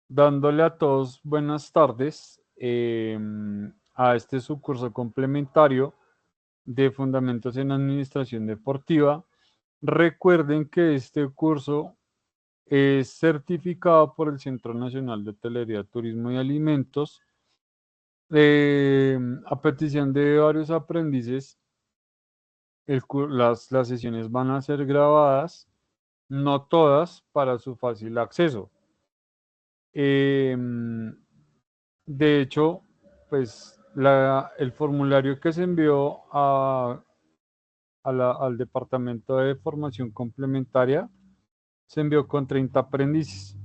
dándole a todos buenas tardes a este su curso complementario de Fundamentos en Administración Deportiva. Recuerden que este curso es certificado por el Centro Nacional de Hotelería, Turismo y Alimentos a petición de varios aprendices. Las sesiones van a ser grabadas, no todas, para su fácil acceso. De hecho, pues el formulario que se envió al Departamento de Formación Complementaria se envió con 30 aprendices.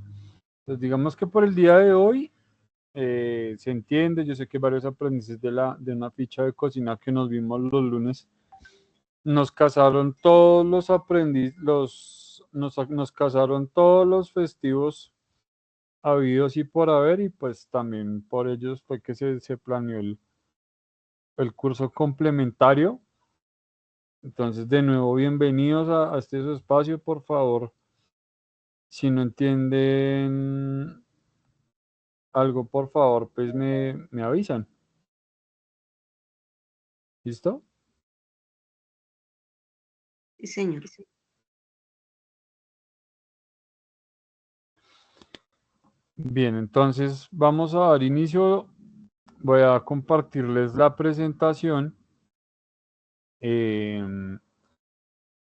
Entonces, digamos que por el día de hoy se entiende. Yo sé que varios aprendices de una ficha de cocina que nos vimos los lunes, nos casaron todos los aprendices, nos casaron todos los festivos habidos y por haber, y pues también por ellos fue que se planeó el curso complementario. Entonces, de nuevo, bienvenidos a este su espacio. Por favor, si no entienden algo, por favor, pues me avisan. ¿Listo? Sí, señor. Bien, entonces vamos a dar inicio. Voy a compartirles la presentación.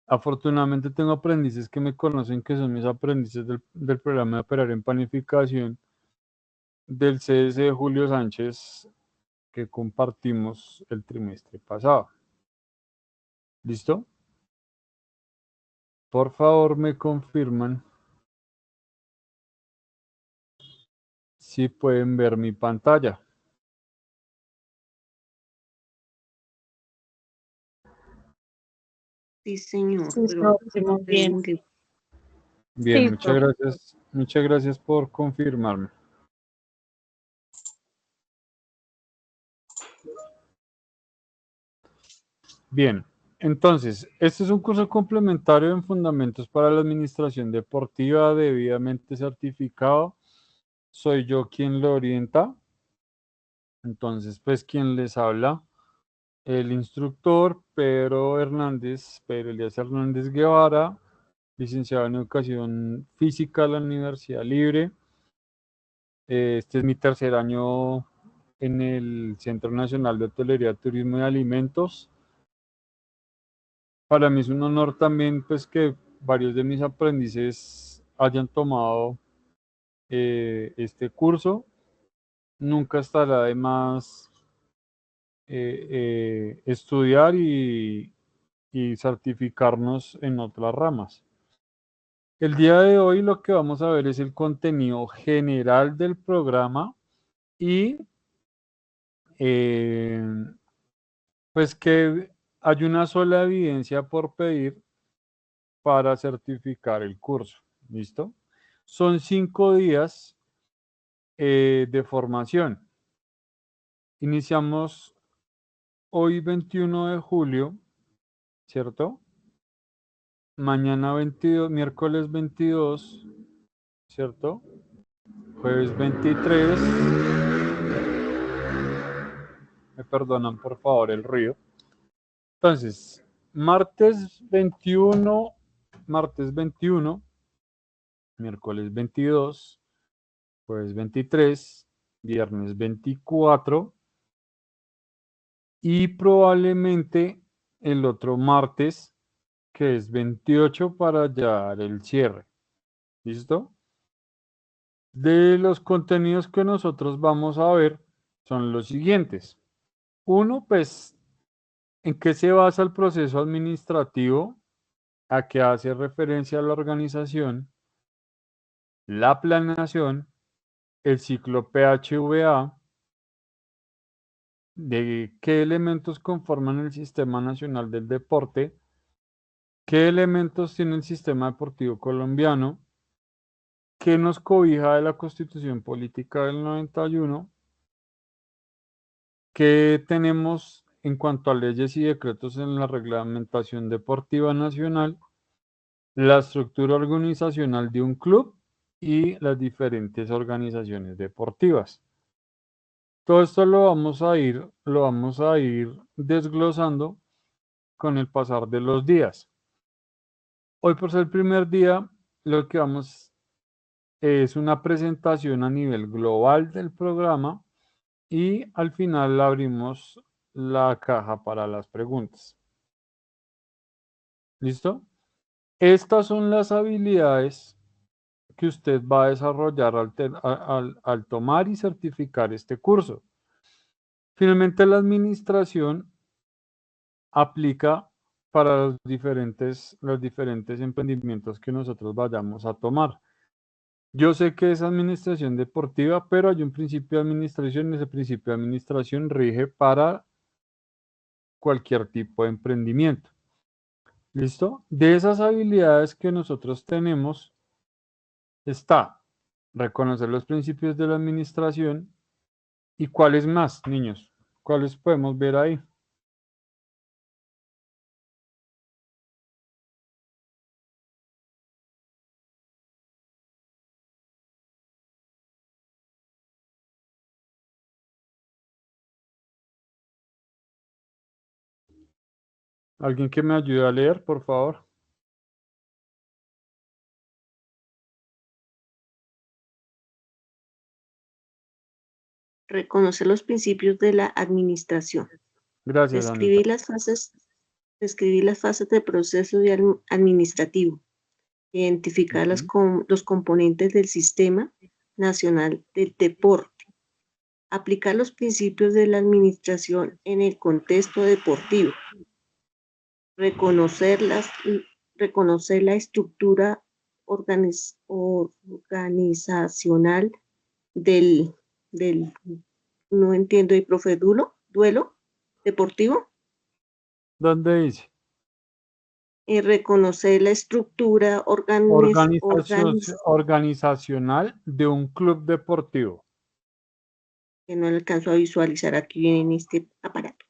Afortunadamente tengo aprendices que me conocen, que son mis aprendices del programa de operar en panificación del CS de Julio Sánchez, que compartimos el trimestre pasado. ¿Listo? Por favor, me confirman si pueden ver mi pantalla. Sí, señor, Sí, pero muy bien. Bien, Sí, muchas gracias. Muchas gracias por confirmarme. Bien, entonces, este es un curso complementario en Fundamentos para la Administración Deportiva debidamente certificado. Soy yo quien lo orienta. Entonces, pues, quien les habla, el instructor Pedro Elías Hernández Guevara, licenciado en Educación Física de la Universidad Libre. Este es mi tercer año en el Centro Nacional de Hotelería, Turismo y Alimentos. Para mí es un honor también, pues, que varios de mis aprendices hayan tomado este curso. Nunca estará de más estudiar y certificarnos en otras ramas. El día de hoy lo que vamos a ver es el contenido general del programa y pues que hay una sola evidencia por pedir para certificar el curso. ¿Listo? Son 5 días de formación. Iniciamos hoy 21 de julio, ¿cierto? Mañana 22, miércoles 22, ¿cierto? Jueves 23. Me perdonan por favor el ruido. Entonces, martes 21, miércoles 22, jueves 23, viernes 24 y probablemente el otro martes, que es 28, para ya dar el cierre. ¿Listo? De los contenidos que nosotros vamos a ver son los siguientes. Uno, pues, ¿en qué se basa el proceso administrativo? ¿A qué hace referencia la organización? La planeación, el ciclo PHVA, de qué elementos conforman el Sistema Nacional del Deporte, qué elementos tiene el sistema deportivo colombiano, qué nos cobija de la Constitución Política del 91, qué tenemos en cuanto a leyes y decretos en la reglamentación deportiva nacional, la estructura organizacional de un club y las diferentes organizaciones deportivas. Todo esto lo vamos a ir desglosando con el pasar de los días. Hoy, por ser el primer día, lo que vamos es una presentación a nivel global del programa y al final abrimos la caja para las preguntas. ¿Listo? Estas son las habilidades que usted va a desarrollar al tomar y certificar este curso. Finalmente, la administración aplica para los diferentes emprendimientos que nosotros vayamos a tomar. Yo sé que es administración deportiva, pero hay un principio de administración y ese principio de administración rige para cualquier tipo de emprendimiento. ¿Listo? De esas habilidades que nosotros tenemos está reconocer los principios de la administración y cuáles más, niños, cuáles podemos ver ahí. ¿Alguien que me ayude a leer, por favor? Reconocer los principios de la administración. Gracias, Anita. Describir las fases del proceso administrativo. Identificar los componentes del Sistema Nacional del Deporte. Aplicar los principios de la administración en el contexto deportivo. Reconocer la estructura organizacional del, no entiendo, el profe, duelo deportivo. ¿Dónde dice? Reconocer la estructura Organizacional de un club deportivo. Que no alcanzo a visualizar aquí en este aparato.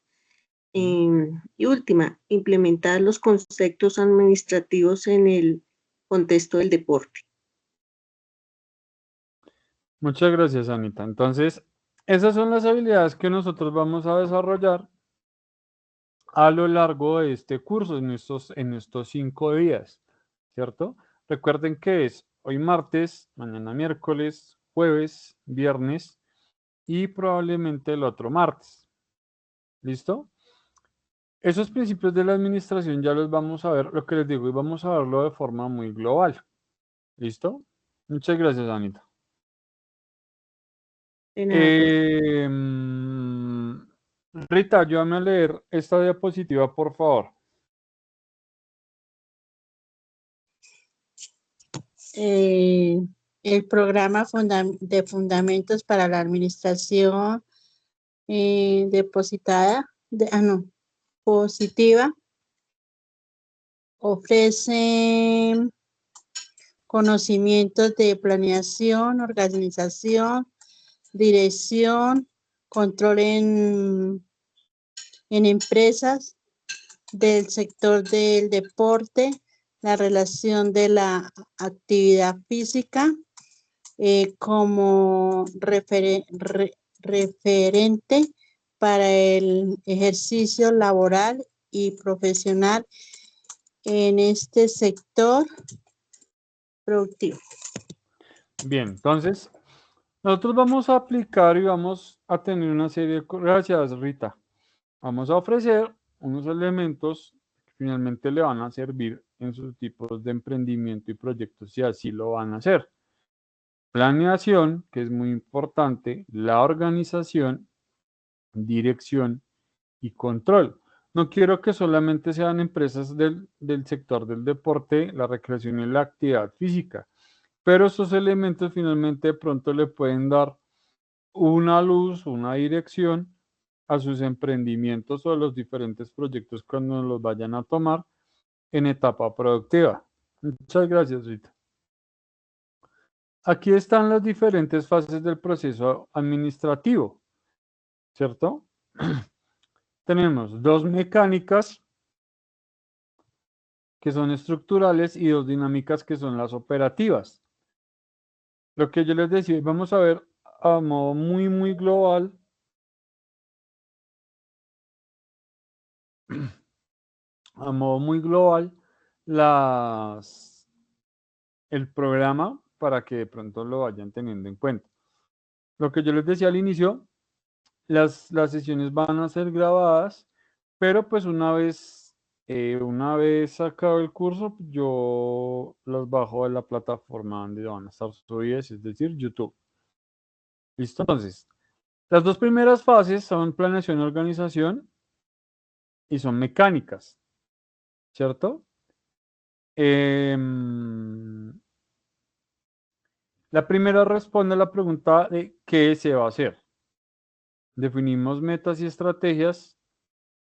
Y última, implementar los conceptos administrativos en el contexto del deporte. Muchas gracias, Anita. Entonces, esas son las habilidades que nosotros vamos a desarrollar a lo largo de este curso, en estos 5 días, ¿cierto? Recuerden que es hoy martes, mañana miércoles, jueves, viernes y probablemente el otro martes. ¿Listo? Esos principios de la administración ya los vamos a ver, lo que les digo, y vamos a verlo de forma muy global. ¿Listo? Muchas gracias, Anita. Rita, ayúdame a leer esta diapositiva, por favor. El programa de fundamentos para la administración positiva ofrece conocimientos de planeación, organización, dirección, control en empresas del sector del deporte, la relación de la actividad física como referente para el ejercicio laboral y profesional en este sector productivo. Bien, entonces, nosotros vamos a aplicar y vamos a tener una serie de... Gracias, Rita. Vamos a ofrecer unos elementos que finalmente le van a servir en sus tipos de emprendimiento y proyectos, si así lo van a hacer. Planeación, que es muy importante, la organización, dirección y control. No quiero que solamente sean empresas del sector del deporte, la recreación y la actividad física, pero estos elementos finalmente de pronto le pueden dar una luz, una dirección a sus emprendimientos o a los diferentes proyectos cuando los vayan a tomar en etapa productiva. Muchas gracias, Rita. Aquí están las diferentes fases del proceso administrativo, ¿cierto? Tenemos 2 mecánicas que son estructurales y 2 dinámicas que son las operativas. Lo que yo les decía, vamos a ver a modo muy global a modo muy global el programa para que de pronto lo vayan teniendo en cuenta. Lo que yo les decía al inicio, las sesiones van a ser grabadas, pero pues una vez sacado el curso, yo las bajo de la plataforma donde van a estar subidas, es decir, YouTube. ¿Listo? Entonces, las dos primeras fases son planeación y organización y son mecánicas, ¿cierto? La primera responde a la pregunta de qué se va a hacer. Definimos metas y estrategias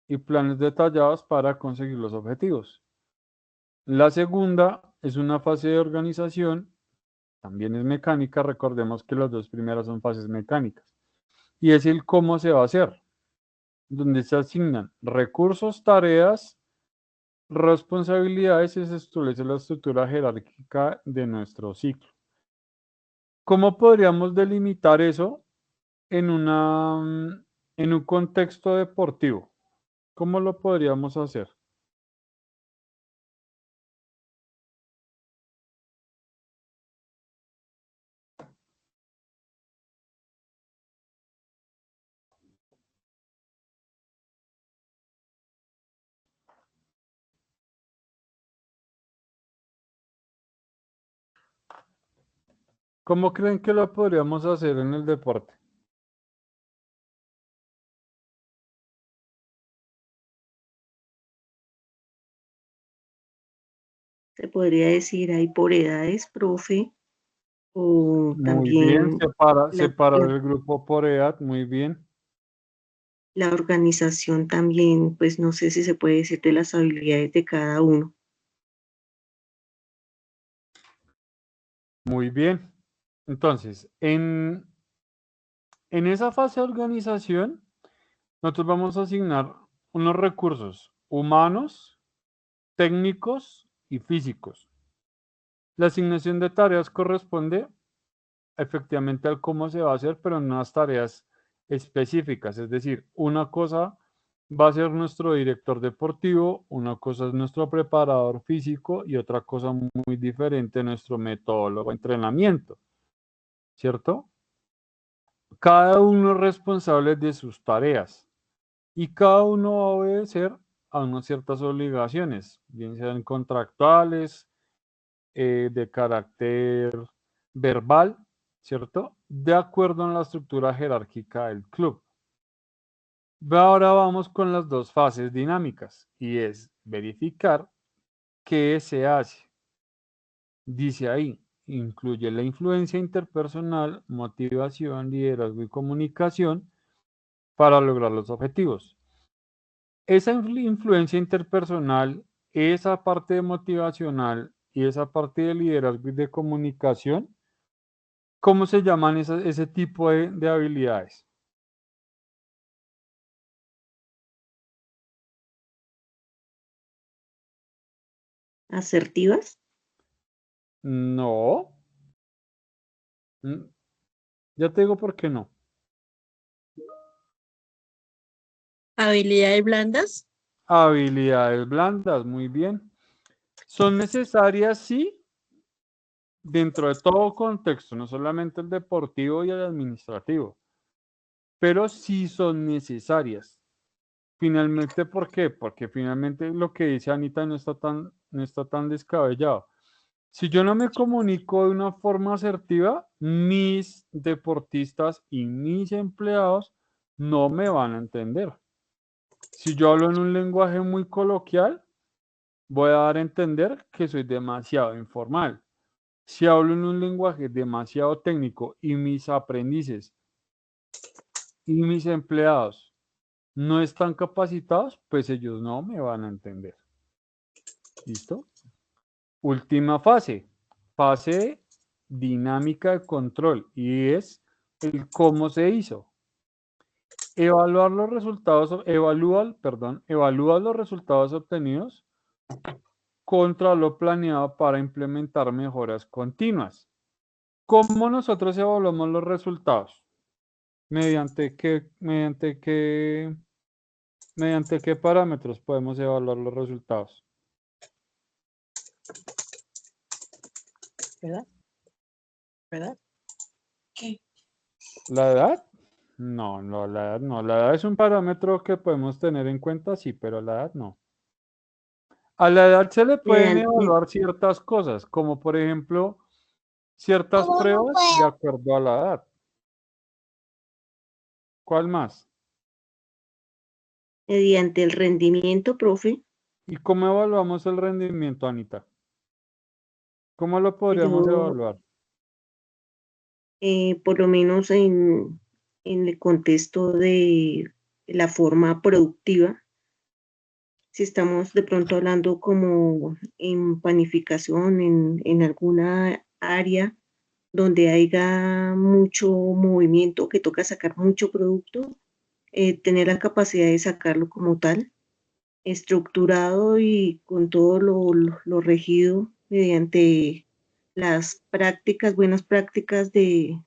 y planes detallados para conseguir los objetivos. La segunda es una fase de organización, también es mecánica, recordemos que las dos primeras son fases mecánicas, y es el cómo se va a hacer, donde se asignan recursos, tareas, responsabilidades y se establece la estructura jerárquica de nuestro ciclo. ¿Cómo podríamos delimitar eso en en un contexto deportivo? ¿Cómo lo podríamos hacer? ¿Cómo creen que lo podríamos hacer en el deporte? Se podría decir ahí por edades, profe, o Muy bien, también separar el grupo por edad, muy bien. la organización también, pues no sé si se puede decir de las habilidades de cada uno. Muy bien. Entonces, en esa fase de organización, nosotros vamos a asignar unos recursos humanos, técnicos y físicos. La asignación de tareas corresponde efectivamente al cómo se va a hacer, pero en unas tareas específicas. Es decir, una cosa va a ser nuestro director deportivo, una cosa es nuestro preparador físico y otra cosa muy diferente, nuestro metodólogo de entrenamiento, ¿cierto? Cada uno es responsable de sus tareas y cada uno va a obedecer a unas ciertas obligaciones, bien sean contractuales, de carácter verbal, ¿cierto? De acuerdo a la estructura jerárquica del club. Ahora vamos con las dos fases dinámicas y es verificar qué se hace. Dice ahí, incluye la influencia interpersonal, motivación, liderazgo y comunicación para lograr los objetivos. Esa influencia interpersonal, esa parte motivacional y esa parte de liderazgo y de comunicación, ¿cómo se llaman ese tipo de habilidades? ¿Asertivas? No. Mm, Ya te digo por qué no. Habilidades blandas. Habilidades blandas, muy bien. Son necesarias, sí, dentro de todo contexto, no solamente el deportivo y el administrativo, pero sí son necesarias. Finalmente, ¿por qué? Porque finalmente lo que dice Anita no está tan descabellado. Si yo no me comunico de una forma asertiva, mis deportistas y mis empleados no me van a entender. Si yo hablo en un lenguaje muy coloquial, voy a dar a entender que soy demasiado informal. Si hablo en un lenguaje demasiado técnico y mis aprendices y mis empleados no están capacitados, pues ellos no me van a entender. ¿Listo? Última fase, fase dinámica de control y es el cómo se hizo. Evalúa los resultados obtenidos contra lo planeado para implementar mejoras continuas. ¿Cómo nosotros evaluamos los resultados? ¿Mediante qué parámetros podemos evaluar los resultados? ¿Verdad? ¿Verdad? ¿Qué? ¿La edad? No, no, la edad no. La edad es un parámetro que podemos tener en cuenta, sí, pero la edad no. A la edad se le pueden Mediante, evaluar ciertas cosas, como por ejemplo, ciertas pruebas de acuerdo a la edad. ¿Cuál más? mediante el rendimiento, profe, ¿Y cómo evaluamos el rendimiento, Anita? ¿Cómo lo podríamos yo evaluar? por lo menos en el contexto de la forma productiva, si estamos de pronto hablando como en panificación, en alguna área donde haya mucho movimiento, que toca sacar mucho producto, tener la capacidad de sacarlo como tal, estructurado y con todo lo regido mediante las prácticas, buenas prácticas de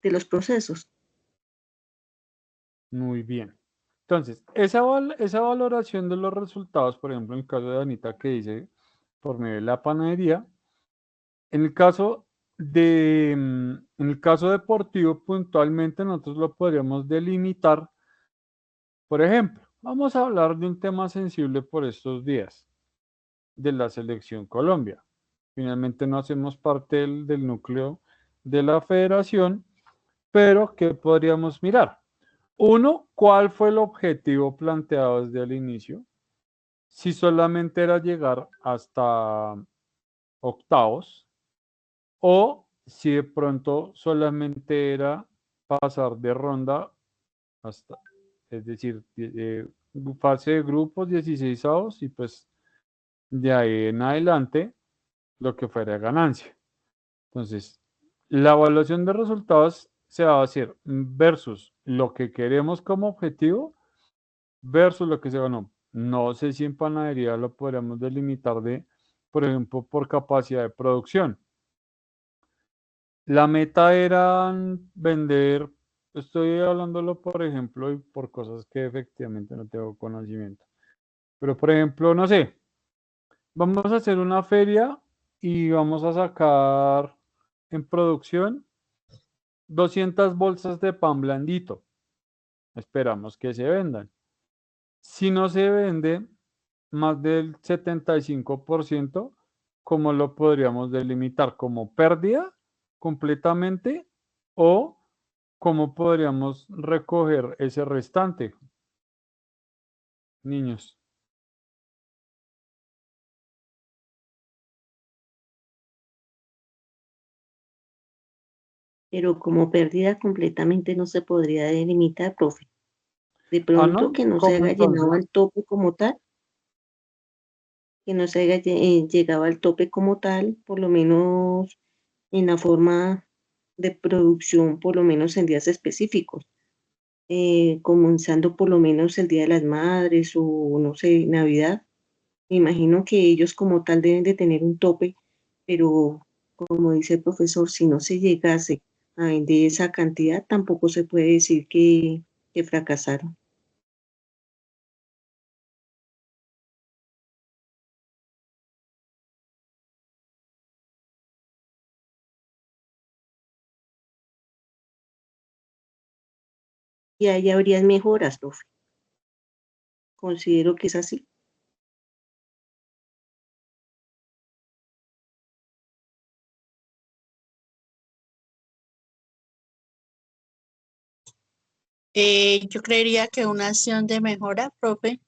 los procesos. Muy bien. Entonces, esa valoración de los resultados, por ejemplo, en el caso de Anita que dice por medio de la panadería, en el caso en el caso deportivo, puntualmente nosotros lo podríamos delimitar. Por ejemplo, vamos a hablar de un tema sensible por estos días, de la selección Colombia. Finalmente no hacemos parte del núcleo de la federación, pero ¿qué podríamos mirar? Uno, ¿cuál fue el objetivo planteado desde el inicio? Si solamente era llegar hasta octavos o si de pronto solamente era pasar de ronda hasta, es decir, fase de grupos, 16 y pues de ahí en adelante lo que fuera ganancia. Entonces, la evaluación de resultados se va a hacer versus lo que queremos como objetivo versus lo que se ganó. No sé si en panadería lo podríamos delimitar por ejemplo, por capacidad de producción. La meta era vender, estoy hablándolo, por ejemplo, y por cosas que efectivamente no tengo conocimiento. Pero, por ejemplo, no sé, vamos a hacer una feria y vamos a sacar en producción 200 bolsas de pan blandito. Esperamos que se vendan. Si no se vende más del 75%, ¿cómo lo podríamos delimitar? ¿Como pérdida completamente o cómo podríamos recoger ese restante, niños? Pero como pérdida completamente no se podría delimitar, profe. De Ah, pronto ¿no? que no se ¿Cómo haya llenado entonces? al tope como tal, que no se haya llegado al tope como tal, por lo menos en la forma de producción, por lo menos en días específicos, comenzando por lo menos el Día de las Madres o no sé, Navidad. Me imagino que ellos como tal deben de tener un tope, pero como dice el profesor, si no se llegase a vender esa cantidad, tampoco se puede decir que fracasaron. Y ahí habrían mejoras, profe. Considero que es así. Yo creería que una acción de mejora, profe,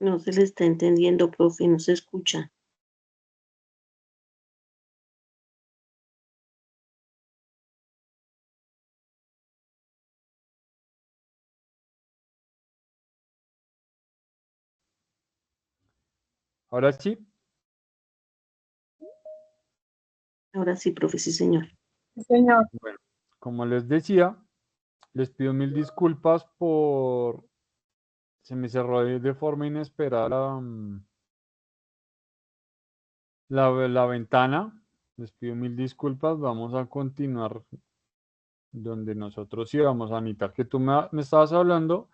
No se le está entendiendo, profe, no se escucha. Ahora sí, Ahora sí, profe, sí, señor. Señor. bueno, como les decía, les pido mil disculpas por... Se me cerró de forma inesperada la ventana. Les pido mil disculpas. Vamos a continuar donde nosotros íbamos, Anita, que tú me estabas hablando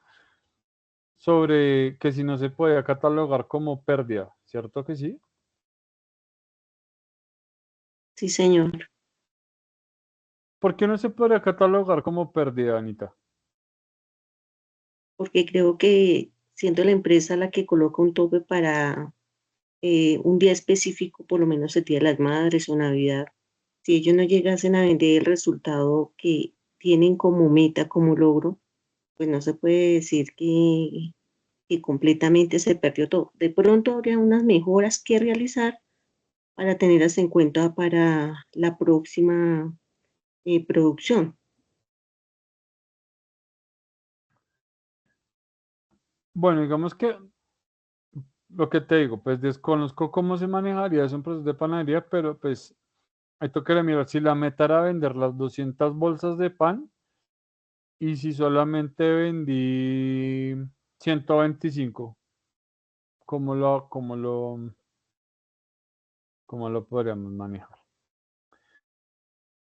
sobre que si no se podía catalogar como pérdida, ¿cierto que sí? Sí, señor. ¿Por qué no se podría catalogar como pérdida, Anita? Porque creo que siendo la empresa la que coloca un tope para un día específico, por lo menos el Día de las Madres o Navidad, si ellos no llegasen a vender el resultado que tienen como meta, como logro, pues no se puede decir que completamente se perdió todo. De pronto habría unas mejoras que realizar para tenerlas en cuenta para la próxima producción. Bueno, digamos que lo que te digo, pues desconozco cómo se manejaría eso en proceso de panadería, pero pues hay que mirar si la meta era vender las 200 bolsas de pan y si solamente vendí 125, cómo lo podríamos manejar?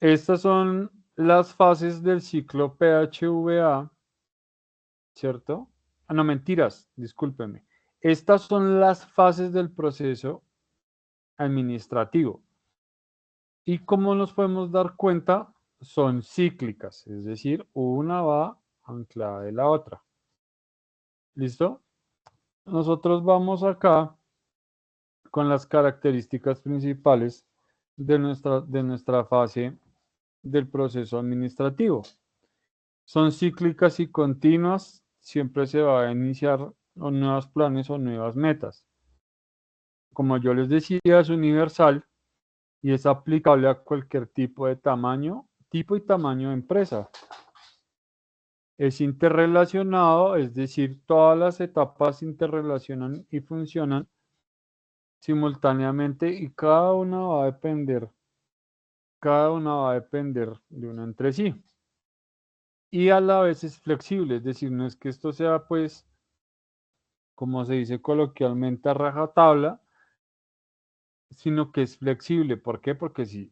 Estas son las fases del ciclo PHVA, ¿cierto? Ah, no, mentiras, discúlpeme. Estas son las fases del proceso administrativo. Y como nos podemos dar cuenta, son cíclicas, es decir, una va anclada de la otra. ¿Listo? Nosotros vamos acá con las características principales de nuestra fase del proceso administrativo. Son cíclicas y continuas, siempre se va a iniciar con nuevos planes o nuevas metas. Como yo les decía, es universal y es aplicable a cualquier tipo de tamaño, tipo y tamaño de empresa. Es interrelacionado, es decir, todas las etapas se interrelacionan y funcionan simultáneamente y cada una va a depender de una entre sí. Y a la vez es flexible, es decir, no es que esto sea pues, como se dice coloquialmente, a rajatabla, sino que es flexible. ¿Por qué? Porque si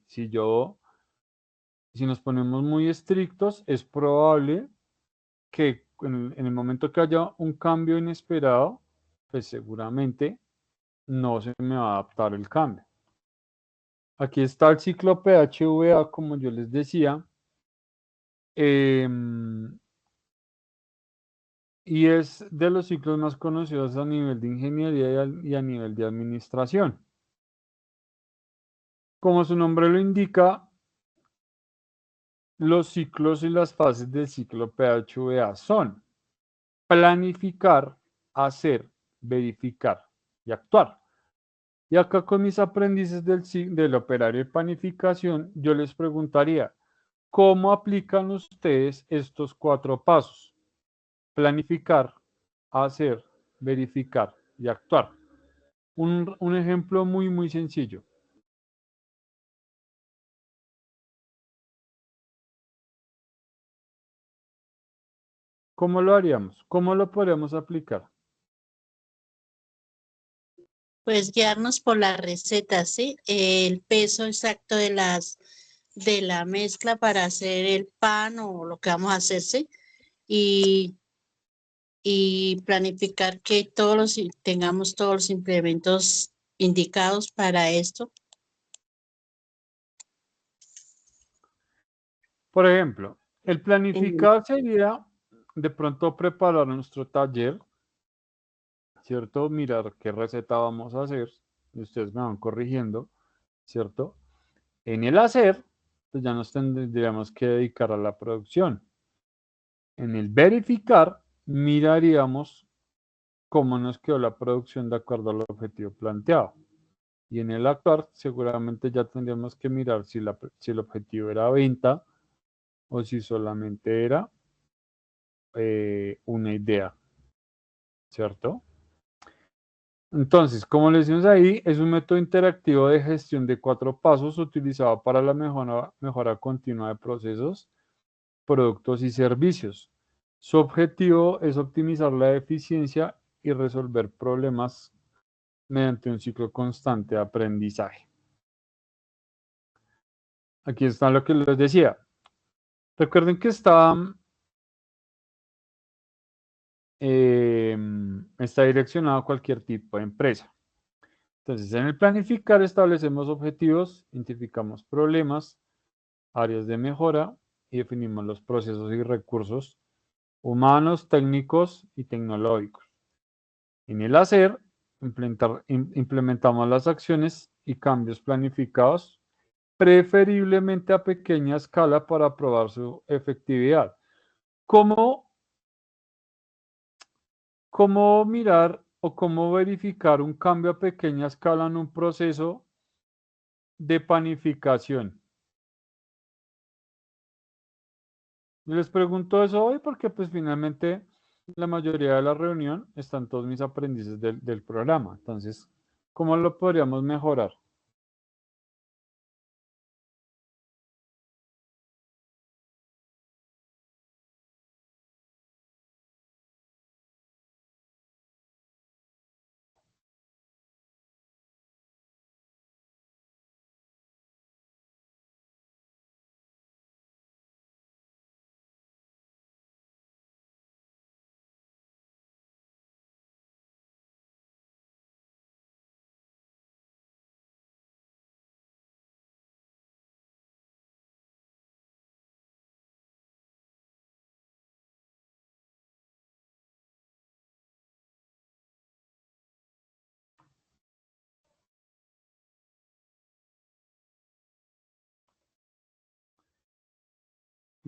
nos ponemos muy estrictos, es probable que en el momento que haya un cambio inesperado, pues seguramente no se me va a adaptar el cambio. Aquí está el ciclo PHVA, como yo les decía, y es de los ciclos más conocidos a nivel de ingeniería y a nivel de administración. Como su nombre lo indica, los ciclos y las fases del ciclo PHVA son planificar, hacer, verificar y actuar. Y acá con mis aprendices del operario de planificación, yo les preguntaría, ¿cómo aplican ustedes estos 4 pasos? Planificar, hacer, verificar y actuar. Un ejemplo muy, muy sencillo. ¿Cómo lo haríamos? ¿Cómo lo podríamos aplicar? Pues guiarnos por la receta, ¿sí? El peso exacto de la mezcla para hacer el pan o lo que vamos a hacer, ¿sí? Y, y planificar que tengamos todos los implementos indicados para esto. Por ejemplo, el En- planificar sería de pronto preparar nuestro taller, ¿cierto? Mirar qué receta vamos a hacer y ustedes me van corrigiendo, ¿cierto? En el hacer, pues ya nos tendríamos que dedicar a la producción. En el verificar, miraríamos cómo nos quedó la producción de acuerdo al objetivo planteado. Y en el actuar seguramente ya tendríamos que mirar si el objetivo era venta o si solamente era una idea, ¿cierto? Entonces, como les decimos ahí, es un método interactivo de gestión de 4 pasos utilizado para la mejora continua de procesos, productos y servicios. Su objetivo es optimizar la eficiencia y resolver problemas mediante un ciclo constante de aprendizaje. Aquí está lo que les decía. Recuerden que está direccionado a cualquier tipo de empresa. Entonces, en el planificar establecemos objetivos, identificamos problemas, áreas de mejora y definimos los procesos y recursos humanos, técnicos y tecnológicos. En el hacer, implementamos las acciones y cambios planificados, preferiblemente a pequeña escala para probar su efectividad. ¿Cómo mirar o cómo verificar un cambio a pequeña escala en un proceso de panificación? Les pregunto eso hoy porque pues finalmente la mayoría de la reunión están todos mis aprendices del programa. Entonces, ¿cómo lo podríamos mejorar?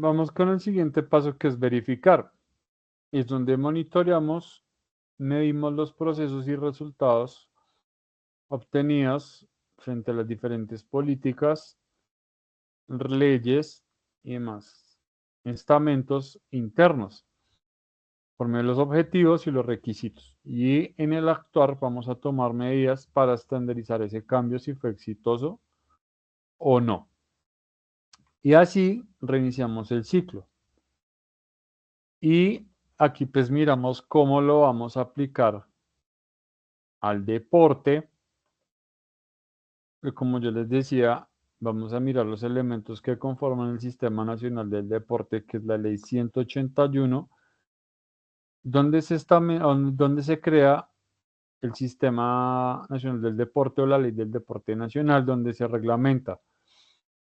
Vamos con el siguiente paso que es verificar. Es donde monitoreamos, medimos los procesos y resultados obtenidos frente a las diferentes políticas, leyes y demás estamentos internos por medio de los objetivos y los requisitos. Y en el actuar vamos a tomar medidas para estandarizar ese cambio si fue exitoso o no. Y así reiniciamos el ciclo. Y aquí pues miramos cómo lo vamos a aplicar al deporte. Y como yo les decía, vamos a mirar los elementos que conforman el Sistema Nacional del Deporte, que es la Ley 181, donde se crea el Sistema Nacional del Deporte o la Ley del Deporte Nacional, donde se reglamenta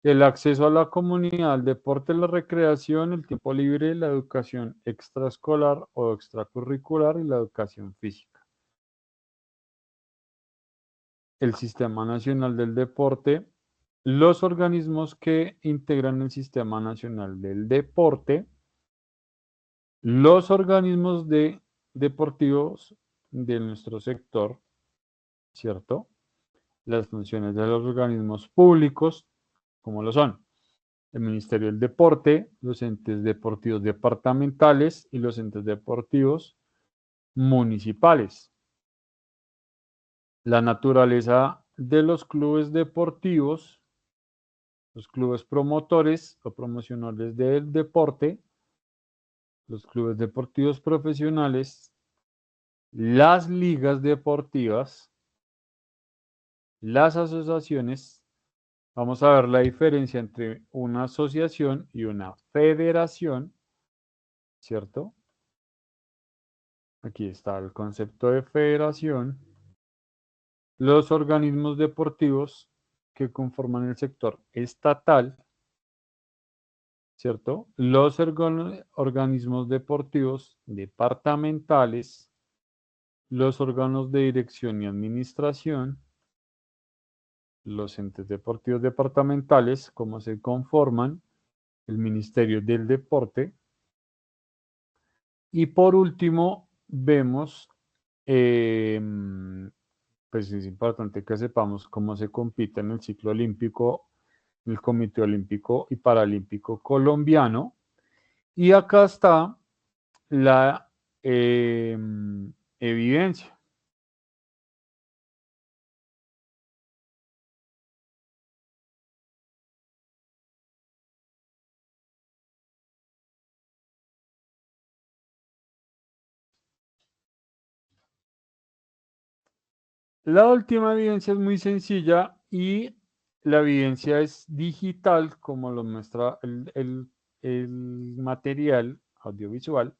el acceso a la comunidad, al deporte, la recreación, el tiempo libre, la educación extraescolar o extracurricular y la educación física. El Sistema Nacional del Deporte, los organismos que integran el Sistema Nacional del Deporte, los organismos deportivos de nuestro sector, ¿cierto? Las funciones de los organismos públicos, como lo son el Ministerio del Deporte, los entes deportivos departamentales y los entes deportivos municipales. La naturaleza de los clubes deportivos, los clubes promotores o promocionales del deporte, los clubes deportivos profesionales, las ligas deportivas, las asociaciones. Vamos a ver la diferencia entre una asociación y una federación, ¿cierto? Aquí está el concepto de federación. Los organismos deportivos que conforman el sector estatal, ¿cierto? Los organismos deportivos departamentales, los órganos de dirección y administración, los entes deportivos departamentales, cómo se conforman, el Ministerio del Deporte. Y por último, vemos pues es importante que sepamos cómo se compite en el ciclo olímpico, el Comité Olímpico y Paralímpico Colombiano. Y acá está la evidencia. La última evidencia es muy sencilla y la evidencia es digital, como lo muestra el material audiovisual,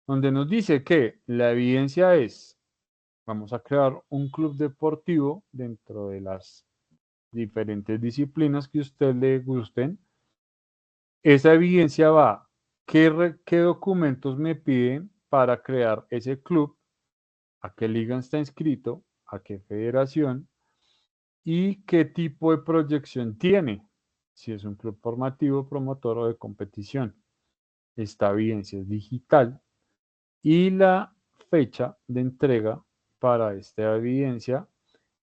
donde nos dice que la evidencia es, vamos a crear un club deportivo dentro de las diferentes disciplinas que a usted le gusten. Esa evidencia va, ¿qué documentos me piden para crear ese club? ¿A qué liga está inscrito? ¿A qué federación? ¿Y qué tipo de proyección tiene? Si es un club formativo, promotor o de competición. Esta evidencia es digital y la fecha de entrega para esta evidencia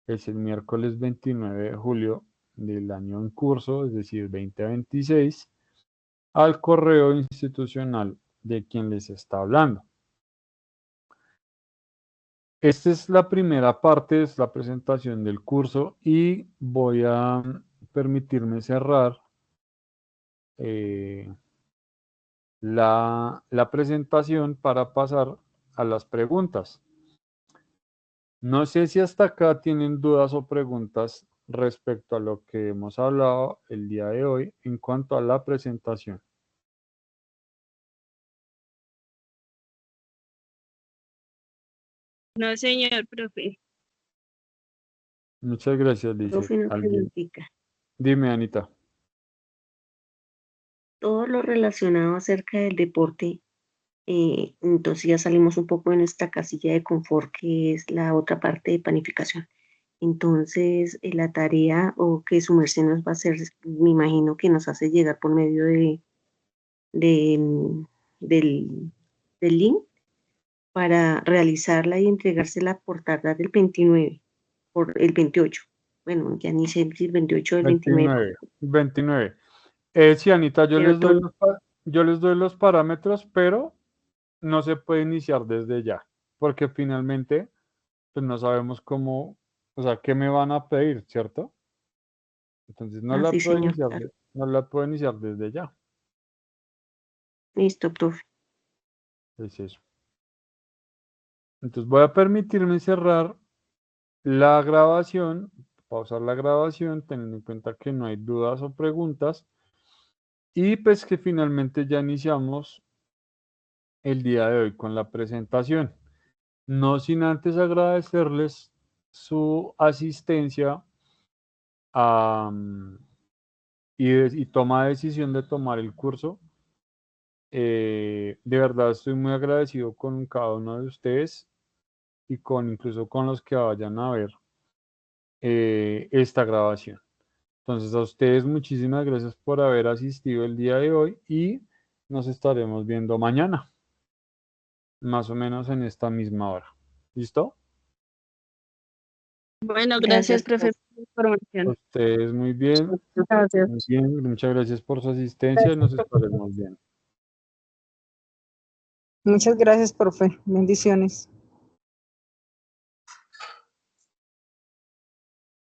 es el miércoles 29 de julio del año en curso, es decir, 2026, al correo institucional de quien les está hablando. Esta es la primera parte, es la presentación del curso y voy a permitirme cerrar la presentación para pasar a las preguntas. No sé si hasta acá tienen dudas o preguntas respecto a lo que hemos hablado el día de hoy en cuanto a la presentación. No, señor profe. Muchas gracias, Lizeth. Profe, una ¿Alguien? preguntita. Dime, Anita. Todo lo relacionado acerca del deporte, entonces ya salimos un poco de nuestra casilla de confort, que es la otra parte de planificación. Entonces, la tarea o que su merced nos va a hacer, me imagino que nos hace llegar por medio de, del, del link para realizarla y entregársela por tardar el 29, por el 28. Bueno, ya ni sé si el 28 o el 29. 29. Sí, Anita, Pero todo, yo les doy los parámetros, pero no se puede iniciar desde ya, porque finalmente pues no sabemos cómo, o sea, qué me van a pedir, ¿cierto? Entonces sí, señor, claro. no la puedo iniciar desde ya. Listo, profe. Es eso. Entonces voy a permitirme cerrar la grabación, pausar la grabación, teniendo en cuenta que no hay dudas o preguntas, y pues que finalmente ya iniciamos el día de hoy con la presentación. No sin antes agradecerles su asistencia y toma de decisión de tomar el curso. De verdad estoy muy agradecido con cada uno de ustedes y incluso con los que vayan a ver esta grabación. Entonces a ustedes muchísimas gracias por haber asistido el día de hoy y nos estaremos viendo mañana, más o menos en esta misma hora. ¿Listo? Bueno, Gracias, gracias, profe, por la información. Ustedes muy bien. Gracias. Muy bien, muchas gracias por su asistencia y nos estaremos viendo. Muchas gracias, profe. Bendiciones.